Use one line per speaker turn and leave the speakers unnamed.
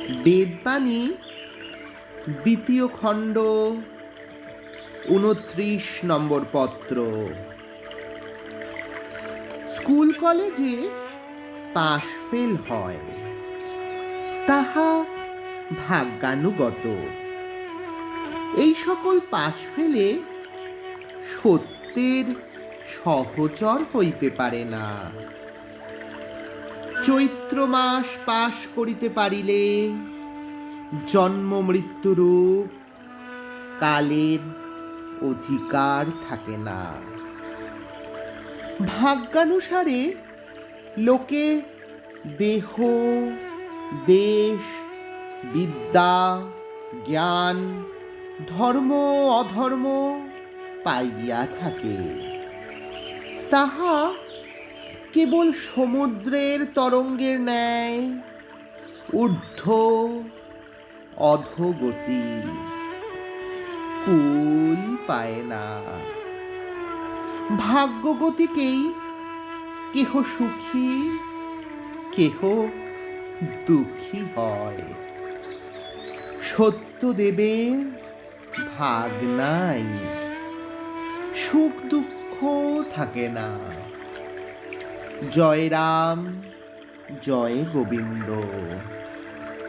বেদবাণী দ্বিতীয় খণ্ড ২৯ নম্বর পত্র। স্কুল কলেজে পাশ ফেল হয়, তাহা ভাগ্যানুগত। এই সকল পাশ ফেলে সত্যের সহচর হইতে পারে না। চৈত্র মাস পাশ করিতে পারিলে জন্ম মৃত্যুরূপ কালের অধিকার থাকে না। ভাগ্যানুসারে লোকে দেহ, দেশ, বিদ্যা, জ্ঞান, ধর্ম অধর্ম পাইয়া থাকে। তাহা কেবল সমুদ্রের তরঙ্গের ন্যায় ঊর্ধ্ব অধোগতি, কুল পায় না। ভাগ্যগতিকেই কেহ সুখী, কেহ দুঃখী হয়। সত্যদেবের ভাগ নাই, সুখ দুঃখ থাকে না। জয় রাম, জয় গোবিন্দ।